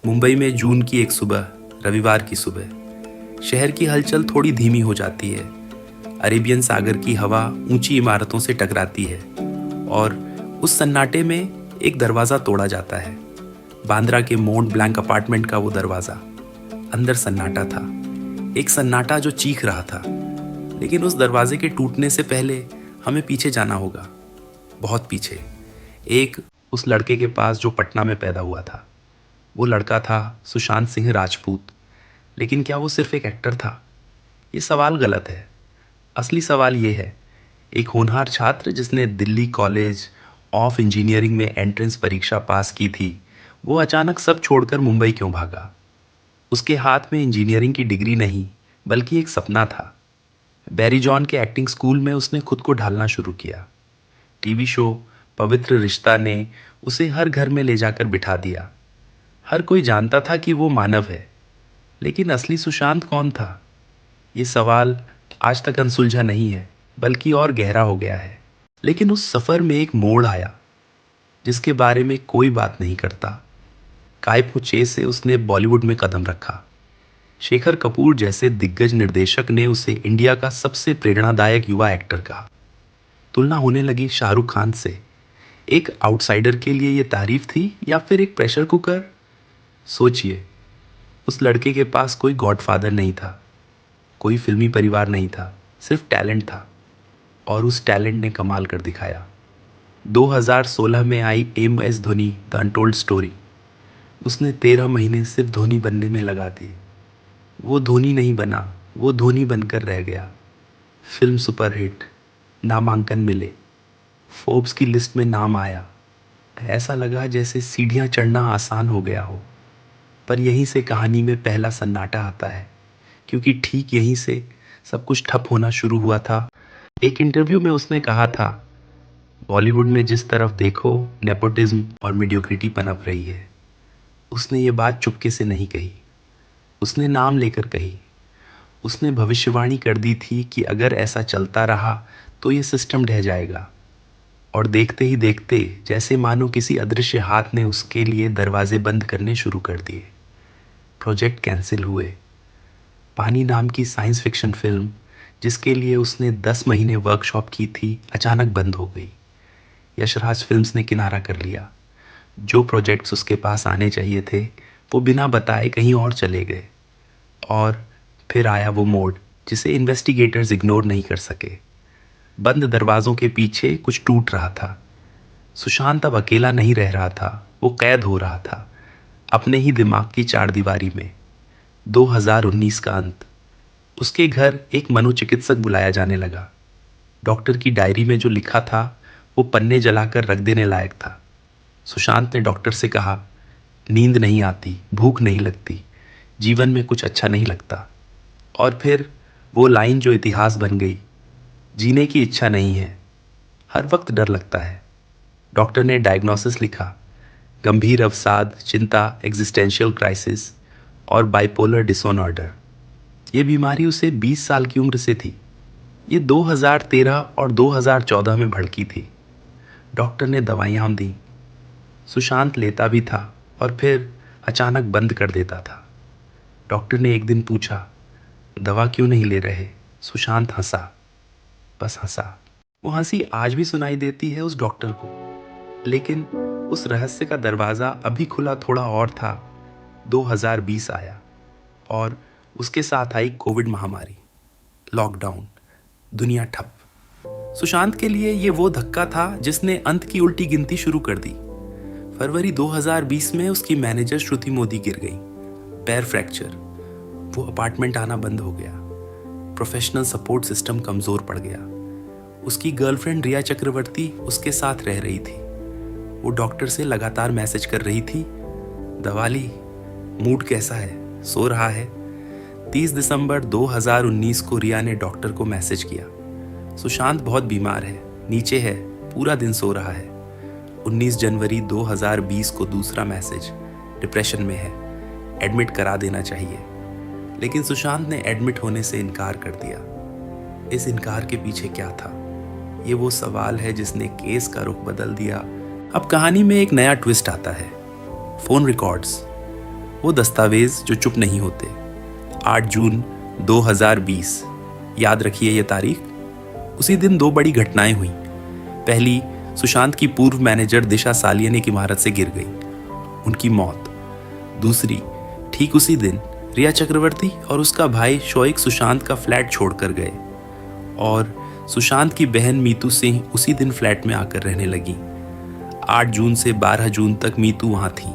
मुंबई में जून की एक सुबह, रविवार की सुबह, शहर की हलचल थोड़ी धीमी हो जाती है। अरेबियन सागर की हवा ऊंची इमारतों से टकराती है और उस सन्नाटे में एक दरवाज़ा तोड़ा जाता है। बांद्रा के मोंट ब्लैंक अपार्टमेंट का वो दरवाज़ा। अंदर सन्नाटा था, एक सन्नाटा जो चीख रहा था। लेकिन उस दरवाजे के टूटने से पहले हमें पीछे जाना होगा, बहुत पीछे। उस लड़के के पास जो पटना में पैदा हुआ था। वो लड़का था सुशांत सिंह राजपूत। लेकिन क्या वो सिर्फ एक एक्टर था? ये सवाल गलत है। असली सवाल ये है, एक होनहार छात्र जिसने दिल्ली कॉलेज ऑफ इंजीनियरिंग में एंट्रेंस परीक्षा पास की थी, वो अचानक सब छोड़कर मुंबई क्यों भागा? उसके हाथ में इंजीनियरिंग की डिग्री नहीं, बल्कि एक सपना था। बैरी जॉन के एक्टिंग स्कूल में उसने खुद को ढालना शुरू किया। टीवी शो पवित्र रिश्ता ने उसे हर घर में ले जाकर बिठा दिया। हर कोई जानता था कि वो मानव है। लेकिन असली सुशांत कौन था? ये सवाल आज तक अनसुलझा नहीं है, बल्कि और गहरा हो गया है। लेकिन उस सफर में एक मोड़ आया जिसके बारे में कोई बात नहीं करता। काय पुचे से उसने बॉलीवुड में कदम रखा। शेखर कपूर जैसे दिग्गज निर्देशक ने उसे इंडिया का सबसे प्रेरणादायक युवा एक्टर कहा। तुलना होने लगी शाहरुख खान से। एक आउटसाइडर के लिए ये तारीफ थी या फिर एक प्रेशर कुकर? सोचिए, उस लड़के के पास कोई गॉडफादर नहीं था, कोई फिल्मी परिवार नहीं था, सिर्फ टैलेंट था। और उस टैलेंट ने कमाल कर दिखाया। 2016 में I am S Dhoni the untold story, उसने 13 महीने सिर्फ धोनी बनने में लगा दिए। वो धोनी नहीं बना, वो धोनी बनकर रह गया। फिल्म सुपरहिट, नामांकन मिले, फोर्ब्स की लिस्ट में नाम आया। ऐसा लगा जैसे सीढ़ियाँ चढ़ना आसान हो गया हो। पर यहीं से कहानी में पहला सन्नाटा आता है, क्योंकि ठीक यहीं से सब कुछ ठप होना शुरू हुआ था। एक इंटरव्यू में उसने कहा था, बॉलीवुड में जिस तरफ देखो नेपोटिज्म और मीडियोक्रिटी पनप रही है। उसने ये बात चुपके से नहीं कही, उसने नाम लेकर कही। उसने भविष्यवाणी कर दी थी कि अगर ऐसा चलता रहा तो ये सिस्टम ढह जाएगा। और देखते ही देखते जैसे मानो किसी अदृश्य हाथ ने उसके लिए दरवाजे बंद करने शुरू कर दिए। प्रोजेक्ट कैंसिल हुए। पानी नाम की साइंस फिक्शन फिल्म, जिसके लिए उसने 10 महीने वर्कशॉप की थी, अचानक बंद हो गई। यशराज फिल्म्स ने किनारा कर लिया। जो प्रोजेक्ट्स उसके पास आने चाहिए थे, वो बिना बताए कहीं और चले गए। और फिर आया वो मोड़ जिसे इन्वेस्टिगेटर्स इग्नोर नहीं कर सके। बंद दरवाजों के पीछे कुछ टूट रहा था। सुशांत अब अकेला नहीं रह रहा था, वो कैद हो रहा था अपने ही दिमाग की चार दीवारी में। 2019 का अंत। उसके घर एक मनोचिकित्सक बुलाया जाने लगा। डॉक्टर की डायरी में जो लिखा था वो पन्ने जलाकर रख देने लायक था। सुशांत ने डॉक्टर से कहा, नींद नहीं आती, भूख नहीं लगती, जीवन में कुछ अच्छा नहीं लगता। और फिर वो लाइन जो इतिहास बन गई, जीने की इच्छा नहीं है, हर वक्त डर लगता है। डॉक्टर ने डायग्नोसिस लिखा, गंभीर अवसाद, चिंता, एग्जिस्टेंशियल क्राइसिस और बाइपोलर डिसऑर्डर। ये बीमारी उसे 20 साल की उम्र से थी। ये 2013 और 2014 में भड़की थी। डॉक्टर ने दवाइयाँ दी, सुशांत लेता भी था और फिर अचानक बंद कर देता था। डॉक्टर ने एक दिन पूछा, दवा क्यों नहीं ले रहे? सुशांत हंसा, बस हंसा। वो हंसी आज भी सुनाई देती है उस डॉक्टर को। लेकिन उस रहस्य का दरवाज़ा अभी खुला थोड़ा और था। 2020 आया और उसके साथ आई कोविड महामारी, लॉकडाउन, दुनिया ठप। सुशांत के लिए ये वो धक्का था जिसने अंत की उल्टी गिनती शुरू कर दी। फरवरी 2020 में उसकी मैनेजर श्रुति मोदी गिर गई, पैर फ्रैक्चर। वो अपार्टमेंट आना बंद हो गया। प्रोफेशनल सपोर्ट सिस्टम कमज़ोर पड़ गया। उसकी गर्लफ्रेंड रिया चक्रवर्ती उसके साथ रह रही थी। वो डॉक्टर से लगातार मैसेज कर रही थी, दवाली, मूड कैसा है, सो रहा है? 30 दिसंबर 2019 को रिया ने डॉक्टर को मैसेज किया, सुशांत बहुत बीमार है, नीचे है, पूरा दिन सो रहा है। 19 जनवरी 2020 को दूसरा मैसेज, डिप्रेशन में है, एडमिट करा देना चाहिए। लेकिन सुशांत ने एडमिट होने से इनकार कर दिया। इस इनकार के पीछे क्या था? ये वो सवाल है जिसने केस का रुख बदल दिया। अब कहानी में एक नया ट्विस्ट आता है। Phone records. वो दस्तावेज जो चुप नहीं होते। 8 जून 2020, याद रखिए ये तारीख। उसी दिन दो बड़ी घटनाएं हुई। पहली, सुशांत की पूर्व मैनेजर दिशा सालियन एक इमारत से गिर गई, उनकी मौत। दूसरी, ठीक उसी दिन रिया चक्रवर्ती और उसका भाई शोएक सुशांत का फ्लैट छोड़कर गए और सुशांत की बहन मीतू सिंह उसी दिन फ्लैट में आकर रहने लगी। 8 जून से 12 जून तक मीतू वहां थी।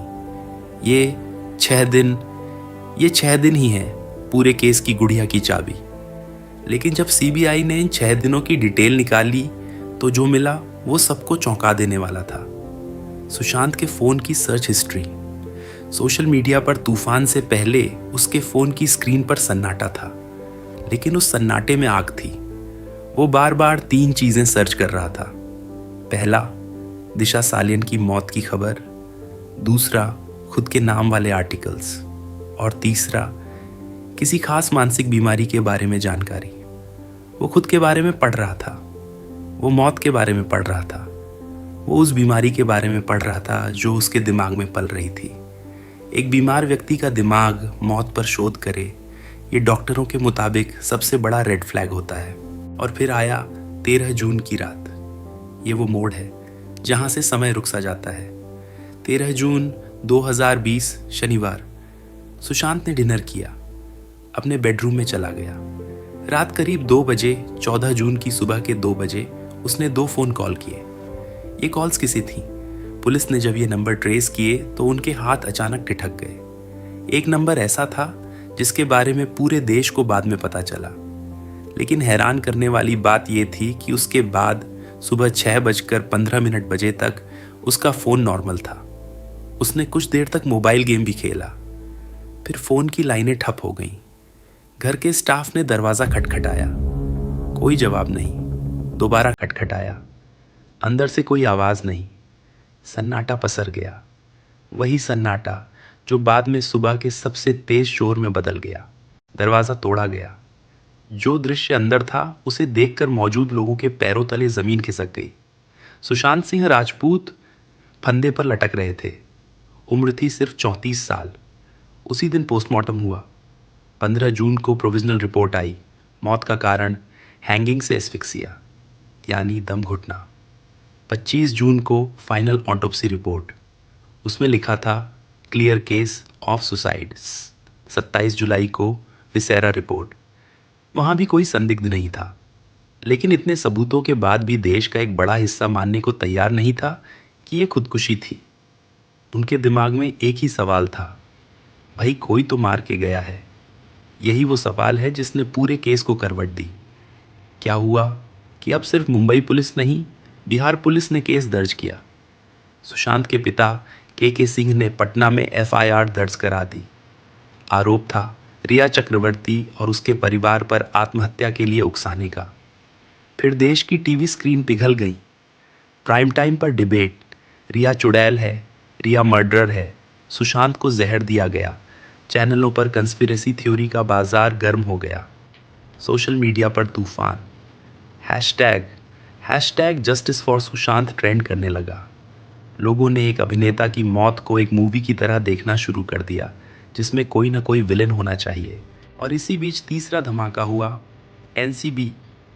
ये 6 दिन ही हैं पूरे केस की गुड़िया की चाबी। लेकिन जब सीबीआई ने इन 6 दिनों की डिटेल निकाली तो जो मिला वो सबको चौंका देने वाला था। सुशांत के फोन की सर्च हिस्ट्री। सोशल मीडिया पर तूफान से पहले उसके फोन की स्क्रीन पर सन्नाटा था, लेकिन उस सन्नाटे में आग थी। वो बार बार 3 चीजें सर्च कर रहा था। पहला, दिशा सालियन की मौत की खबर। दूसरा, खुद के नाम वाले आर्टिकल्स। और तीसरा, किसी खास मानसिक बीमारी के बारे में जानकारी। वो खुद के बारे में पढ़ रहा था, वो मौत के बारे में पढ़ रहा था, वो उस बीमारी के बारे में पढ़ रहा था जो उसके दिमाग में पल रही थी। एक बीमार व्यक्ति का दिमाग मौत पर शोध करे, ये डॉक्टरों के मुताबिक सबसे बड़ा रेड फ्लैग होता है। और फिर आया 13 जून की रात। ये वो मोड़ है जहां से समय रुक सा जाता है। 13 जून 2020 शनिवार, सुशांत ने डिनर किया, अपने बेडरूम में चला गया। रात करीब 2 बजे, 14 जून की सुबह के 2 बजे उसने 2 फोन कॉल किए। ये कॉल्स किसी थी? पुलिस ने जब ये नंबर ट्रेस किए तो उनके हाथ अचानक ठिठक गए। एक नंबर ऐसा था जिसके बारे में पूरे देश को बाद में पता चला, लेकिन हैरान करने वाली बात यह थी कि उसके बाद सुबह 6:15 बजे तक उसका फोन नॉर्मल था। उसने कुछ देर तक मोबाइल गेम भी खेला, फिर फोन की लाइनें ठप हो गईं। घर के स्टाफ ने दरवाजा खटखटाया, कोई जवाब नहीं। दोबारा खटखटाया, अंदर से कोई आवाज नहीं। सन्नाटा पसर गया, वही सन्नाटा जो बाद में सुबह के सबसे तेज शोर में बदल गया। दरवाजा तोड़ा गया। जो दृश्य अंदर था उसे देखकर मौजूद लोगों के पैरों तले जमीन खिसक गई। सुशांत सिंह राजपूत फंदे पर लटक रहे थे। उम्र थी सिर्फ 34 साल। उसी दिन पोस्टमार्टम हुआ। 15 जून को प्रोविजनल रिपोर्ट आई। मौत का कारण हैंगिंग से एस्फिक्सिया, यानी दम घुटना। 25 जून को फाइनल ऑटोप्सी रिपोर्ट। उसमें लिखा था क्लियर केस ऑफ सुसाइड। 27 जुलाई को विसेरा रिपोर्ट। वहां भी कोई संदिग्ध नहीं था, लेकिन इतने सबूतों के बाद भी देश का एक बड़ा हिस्सा मानने को तैयार नहीं था कि यह खुदकुशी थी। उनके दिमाग में एक ही सवाल था, भाई कोई तो मार के गया है। यही वो सवाल है जिसने पूरे केस को करवट दी। क्या हुआ कि अब सिर्फ मुंबई पुलिस नहीं, बिहार पुलिस ने केस दर्ज किया। सुशांत के पिता के सिंह ने पटना में एफआईआर दर्ज करा दी। आरोप था रिया चक्रवर्ती और उसके परिवार पर आत्महत्या के लिए उकसाने का। फिर देश की टीवी स्क्रीन पिघल गई। प्राइम टाइम पर डिबेट, रिया चुड़ैल है, रिया मर्डरर है, सुशांत को जहर दिया गया। चैनलों पर कंस्पिरेसी थ्योरी का बाजार गर्म हो गया। सोशल मीडिया पर तूफान। Hashtag justice for Sushant trend करने लगा। लोगों ने एक अभिनेता की मौत को एक मूवी की तरह देखना शुरू कर दिया, जिसमें कोई ना कोई विलेन होना चाहिए। और इसी बीच तीसरा धमाका हुआ। एनसीबी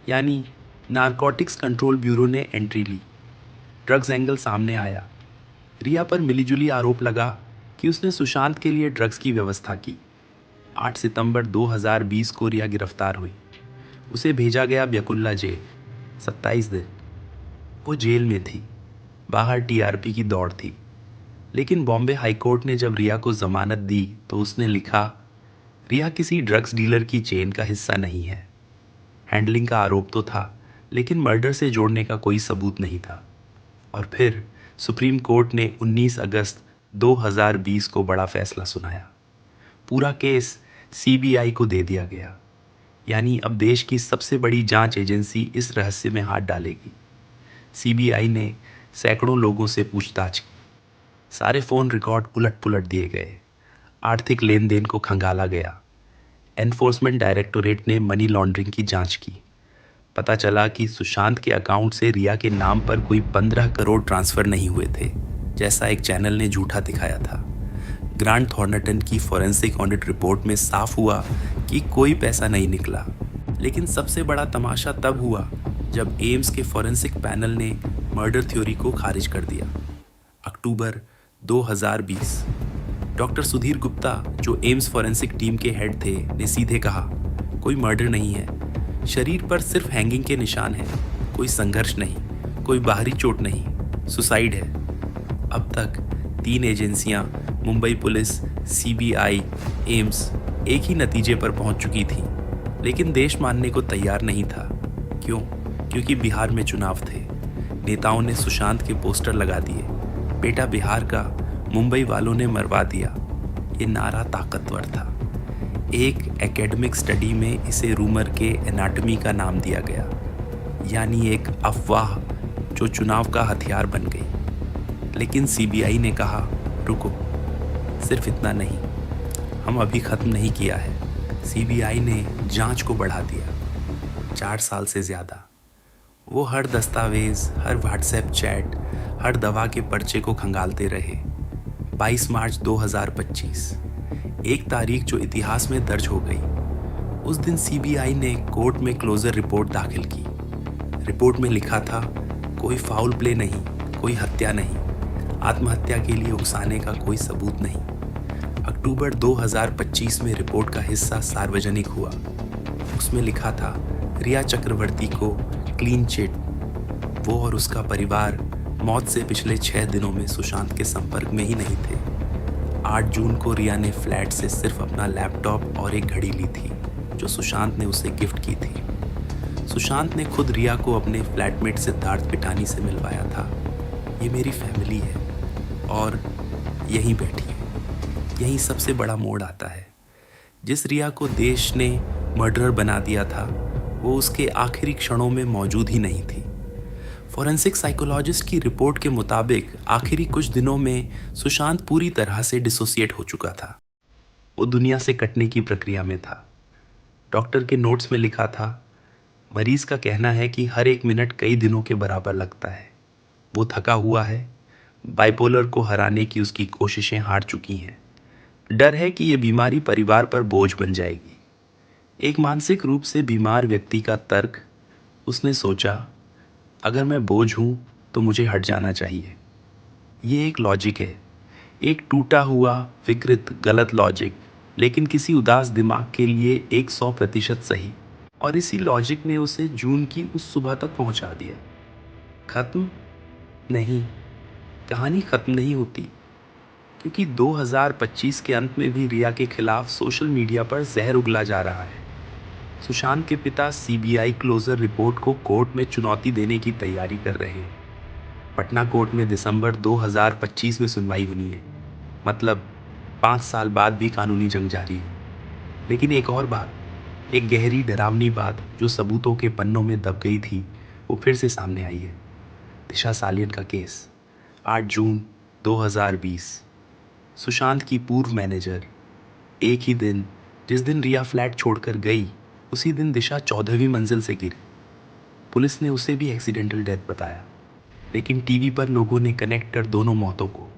यानी नारकोटिक्स कंट्रोल ब्यूरो ने एंट्री ली। ड्रग्स एंगल सामने आया। रिया पर मिलीजुली आरोप लगा कि उसने सुशांत के लिए ड्रग्स की व्यवस्था की। 8 सितंबर 2020 को रिया गिरफ्तार हुई। उसे भेजा गया ब्यकुल्ला जेल। 27 दिन वो जेल में थी। बाहर टीआरपी की दौड़ थी। लेकिन बॉम्बे हाईकोर्ट ने जब रिया को जमानत दी तो उसने लिखा, रिया किसी ड्रग्स डीलर की चेन का हिस्सा नहीं है। हैंडलिंग का आरोप तो था, लेकिन मर्डर से जोड़ने का कोई सबूत नहीं था। और फिर सुप्रीम कोर्ट ने 19 अगस्त 2020 को बड़ा फैसला सुनाया। पूरा केस सीबीआई को दे दिया गया। यानी अब देश की सबसे बड़ी जांच एजेंसी इस रहस्य में हाथ डालेगी। सीबीआई ने सैकड़ों लोगों से पूछताछ की। सारे फोन रिकॉर्ड उलट पुलट दिए गए। आर्थिक लेन देन को खंगाला गया। एनफोर्समेंट डायरेक्टोरेट ने मनी लॉन्ड्रिंग की जांच की। पता चला कि सुशांत के अकाउंट से रिया के नाम पर कोई 15 करोड़ ट्रांसफर नहीं हुए थे, जैसा एक चैनल ने झूठा दिखाया था। ग्रांट थॉर्नटन की फॉरेंसिक ऑडिट रिपोर्ट में साफ हुआ कि कोई पैसा नहीं निकला। लेकिन सबसे बड़ा तमाशा तब हुआ जब एम्स के फॉरेंसिक पैनल ने मर्डर थ्योरी को खारिज कर दिया। अक्टूबर 2020। डॉक्टर सुधीर गुप्ता, जो एम्स फॉरेंसिक टीम के हेड थे, ने सीधे कहा, कोई मर्डर नहीं है, शरीर पर सिर्फ हैंगिंग के निशान हैं, कोई संघर्ष नहीं, कोई बाहरी चोट नहीं, सुसाइड है। अब तक 3 एजेंसियां, मुंबई पुलिस, सीबीआई, एम्स, एक ही नतीजे पर पहुंच चुकी थी, लेकिन देश मानने को तैयार नहीं था। क्यों? क्योंकि बिहार में चुनाव थे। नेताओं ने सुशांत के पोस्टर लगा दिए, बेटा बिहार का, मुंबई वालों ने मरवा दिया। ये नारा ताकतवर था। एक एकेडमिक स्टडी में इसे रूमर के एनाटॉमी का नाम दिया गया, यानी एक अफवाह जो चुनाव का हथियार बन गई। लेकिन सीबीआई ने कहा, रुको, सिर्फ इतना नहीं, हम अभी ख़त्म नहीं किया है। सीबीआई ने जांच को बढ़ा दिया, 4 साल से ज़्यादा। वो हर दस्तावेज, हर व्हाट्सएप चैट, हर दवा के पर्चे को खंगालते रहे। 22 मार्च 2025, एक तारीख जो इतिहास में दर्ज हो गई। उस दिन सीबीआई ने कोर्ट में क्लोजर रिपोर्ट दाखिल की। रिपोर्ट में लिखा था, कोई फाउल प्ले नहीं, कोई हत्या नहीं, आत्महत्या के लिए उकसाने का कोई सबूत नहीं। अक्टूबर 2025 में रिपोर्ट का हिस्सा सार्वजनिक हुआ। उसमें लिखा था, रिया चक्रवर्ती को क्लीन चिट। वो और उसका परिवार मौत से पिछले 6 दिनों में सुशांत के संपर्क में ही नहीं थे। 8 जून को रिया ने फ्लैट से सिर्फ अपना लैपटॉप और एक घड़ी ली थी, जो सुशांत ने उसे गिफ्ट की थी। सुशांत ने खुद रिया को अपने फ्लैटमेट सिद्धार्थ पिटानी से मिलवाया था। ये मेरी फैमिली है और यहीं बैठी है। यहीं सबसे बड़ा मोड़ आता है। जिस रिया को देश ने मर्डरर बना दिया था, वो उसके आखिरी क्षणों में मौजूद ही नहीं थी। फॉरेंसिक साइकोलॉजिस्ट की रिपोर्ट के मुताबिक आखिरी कुछ दिनों में सुशांत पूरी तरह से डिसोसिएट हो चुका था। वो दुनिया से कटने की प्रक्रिया में था। डॉक्टर के नोट्स में लिखा था, मरीज का कहना है कि हर एक मिनट कई दिनों के बराबर लगता है। वो थका हुआ है, बाइपोलर को हराने की उसकी कोशिशें हार चुकी हैं। डर है कि ये बीमारी परिवार पर बोझ बन जाएगी। एक मानसिक रूप से बीमार व्यक्ति का तर्क। उसने सोचा, अगर मैं बोझ हूं तो मुझे हट जाना चाहिए। ये एक लॉजिक है, एक टूटा हुआ, विकृत, गलत लॉजिक, लेकिन किसी उदास दिमाग के लिए 100% सही। और इसी लॉजिक ने उसे जून की उस सुबह तक पहुंचा दिया। खत्म नहीं, कहानी खत्म नहीं होती, क्योंकि 2025 के अंत में भी रिया के खिलाफ सोशल मीडिया पर जहर उगला जा रहा है। सुशांत के पिता सीबीआई क्लोजर रिपोर्ट को कोर्ट में चुनौती देने की तैयारी कर रहे हैं। पटना कोर्ट में दिसंबर 2025 में सुनवाई होनी है। मतलब 5 साल बाद भी कानूनी जंग जारी है। लेकिन एक और बात, एक गहरी डरावनी बात जो सबूतों के पन्नों में दब गई थी, वो फिर से सामने आई है। दिशा सालियन का केस। 8 जून 2020। सुशांत की पूर्व मैनेजर। एक ही दिन, जिस दिन रिया फ्लैट छोड़कर गई, उसी दिन दिशा 14वीं मंजिल से गिरी। पुलिस ने उसे भी एक्सीडेंटल डेथ बताया, लेकिन टीवी पर लोगों ने कनेक्ट कर दोनों मौतों को।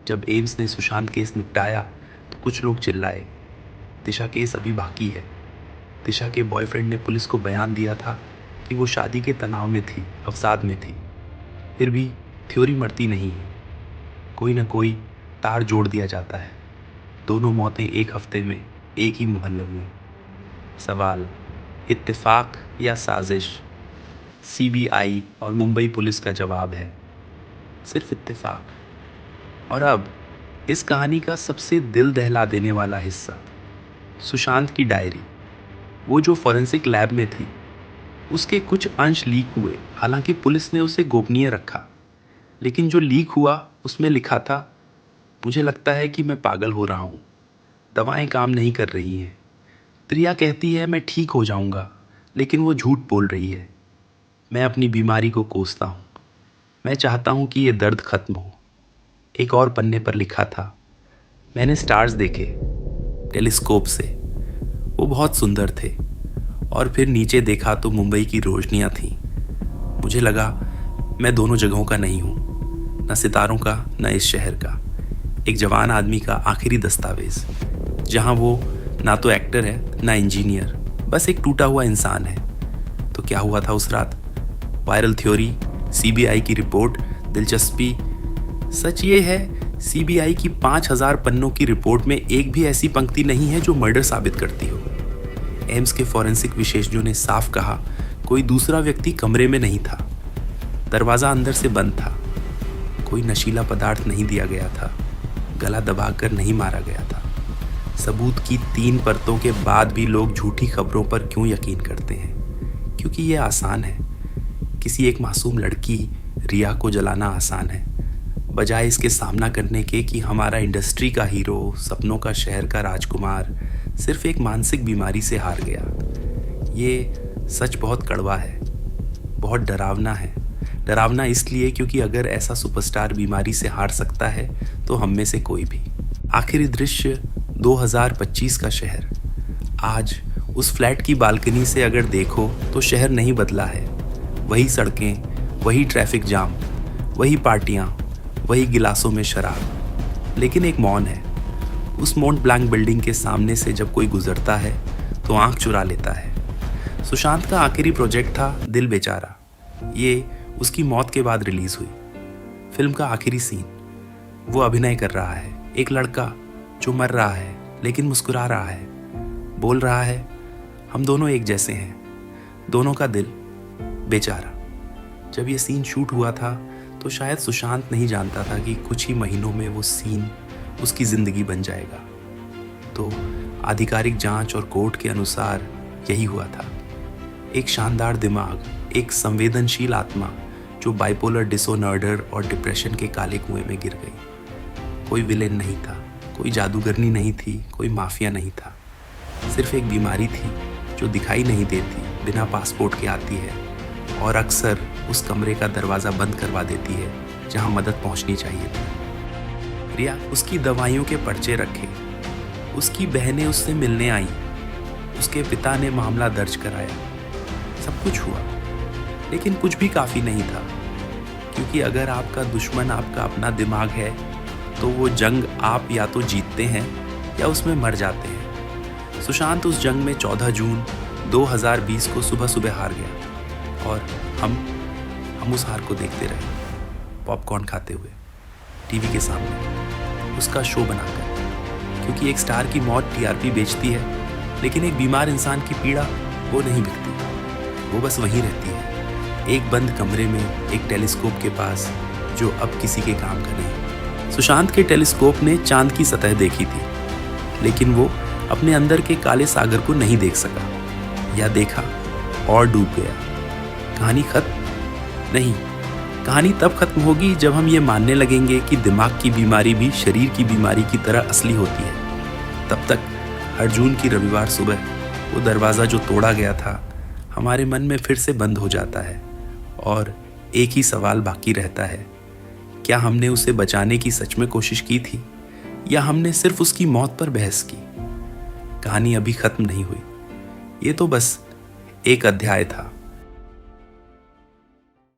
जब एम्स ने सुशांत केस निपटाया तो कुछ लोग चिल्लाए, दिशा केस अभी बाकी है। दिशा के बॉयफ्रेंड ने पुलिस को बयान दिया था कि वो शादी के तनाव में थी, अवसाद में थी। फिर भी थ्योरी मरती नहीं है, कोई ना कोई तार जोड़ दिया जाता है। दोनों मौतें एक हफ्ते में, एक ही मोहल्ले में। सवाल, इत्तेफाक या साजिश? सीबीआई और मुंबई पुलिस का जवाब है, सिर्फ इत्तेफाक। और अब इस कहानी का सबसे दिल दहला देने वाला हिस्सा, सुशांत की डायरी। वो जो फॉरेंसिक लैब में थी, उसके कुछ अंश लीक हुए। हालांकि पुलिस ने उसे गोपनीय रखा, लेकिन जो लीक हुआ उसमें लिखा था, मुझे लगता है कि मैं पागल हो रहा हूँ, दवाएं काम नहीं कर रही हैं। रिया कहती है मैं ठीक हो जाऊंगा, लेकिन वो झूठ बोल रही है। मैं अपनी बीमारी को कोसता हूँ, मैं चाहता हूँ कि ये दर्द खत्म हो। एक और पन्ने पर लिखा था, मैंने स्टार्स देखे टेलीस्कोप से, वो बहुत सुंदर थे। और फिर नीचे देखा तो मुंबई की रोशनियाँ थीं। मुझे लगा मैं दोनों जगहों का नहीं हूँ, न सितारों का, न इस शहर का। एक जवान आदमी का आखिरी दस्तावेज, जहां वो ना तो एक्टर है ना इंजीनियर, बस एक टूटा हुआ इंसान है। तो क्या हुआ था उस रात? वायरल थ्योरी, सीबीआई की रिपोर्ट, दिलचस्पी। सच ये है, सीबीआई की 5000 पन्नों की रिपोर्ट में एक भी ऐसी पंक्ति नहीं है जो मर्डर साबित करती हो। एम्स के फॉरेंसिक विशेषज्ञों ने साफ कहा, कोई दूसरा व्यक्ति कमरे में नहीं था, दरवाजा अंदर से बंद था, कोई नशीला पदार्थ नहीं दिया गया था, गला दबाकर नहीं मारा गया था। सबूत की 3 परतों के बाद भी लोग झूठी खबरों पर क्यों यकीन करते हैं? क्योंकि ये आसान है। किसी एक मासूम लड़की रिया को जलाना आसान है, बजाय इसके सामना करने के कि हमारा इंडस्ट्री का हीरो, सपनों का शहर का राजकुमार सिर्फ एक मानसिक बीमारी से हार गया। ये सच बहुत कड़वा है, बहुत डरावना है। डरावना इसलिए क्योंकि अगर ऐसा सुपरस्टार बीमारी से हार सकता है तो हम में से कोई भी। आखिरी दृश्य 2025 का शहर। आज उस फ्लैट की बालकनी से अगर देखो तो शहर नहीं बदला है। वही सड़कें, वही ट्रैफिक जाम, वही पार्टियां, वही गिलासों में शराब। लेकिन एक मौन है। उस मोंट ब्लैंक बिल्डिंग के सामने से जब कोई गुजरता है तो आंख चुरा लेता है। सुशांत का आखिरी प्रोजेक्ट था दिल बेचारा। ये उसकी मौत के बाद रिलीज हुई। फिल्म का आखिरी सीन, वो अभिनय कर रहा है, एक लड़का जो मर रहा है लेकिन मुस्कुरा रहा है, बोल रहा है, हम दोनों एक जैसे हैं, दोनों का दिल बेचारा। जब ये सीन शूट हुआ था तो शायद सुशांत नहीं जानता था कि कुछ ही महीनों में वो सीन उसकी जिंदगी बन जाएगा। तो आधिकारिक जांच और कोर्ट के अनुसार यही हुआ था। एक शानदार दिमाग, एक संवेदनशील आत्मा जो बाइपोलर डिसऑर्डर और डिप्रेशन के काले कुएं में गिर गई। कोई विलेन नहीं था, कोई जादूगरनी नहीं थी, कोई माफिया नहीं था। सिर्फ एक बीमारी थी जो दिखाई नहीं देती, बिना पासपोर्ट के आती है और अक्सर उस कमरे का दरवाज़ा बंद करवा देती है जहां मदद पहुंचनी चाहिए थी। रिया उसकी दवाइयों के पर्चे रखे, उसकी बहनें उससे मिलने आईं, उसके पिता ने मामला दर्ज कराया। सब कुछ हुआ, लेकिन कुछ भी काफ़ी नहीं था, क्योंकि अगर आपका दुश्मन आपका अपना दिमाग है तो वो जंग आप या तो जीतते हैं या उसमें मर जाते हैं। सुशांत उस जंग में 14 जून 2020 को सुबह सुबह हार गया और हम उस हार को देखते रहे, पॉपकॉर्न खाते हुए टीवी के सामने, उसका शो बनाकर। क्योंकि एक स्टार की मौत टीआरपी बेचती है, लेकिन एक बीमार इंसान की पीड़ा वो नहीं बिकती, वो बस वहीं रहती है, एक बंद कमरे में, एक टेलीस्कोप के पास जो अब किसी के काम का नहीं। सुशांत के टेलीस्कोप ने चांद की सतह देखी थी, लेकिन वो अपने अंदर के काले सागर को नहीं देख सका, या देखा और डूब गया। कहानी खत्म नहीं। कहानी तब खत्म होगी जब हम ये मानने लगेंगे कि दिमाग की बीमारी भी शरीर की बीमारी की तरह असली होती है। तब तक हर जून की रविवार सुबह वो दरवाज़ा जो तोड़ा गया था हमारे मन में फिर से बंद हो जाता है और एक ही सवाल बाकी रहता है, क्या हमने उसे बचाने की सच में कोशिश की थी या हमने सिर्फ उसकी मौत पर बहस की? कहानी अभी खत्म नहीं हुई, ये तो बस एक अध्याय था।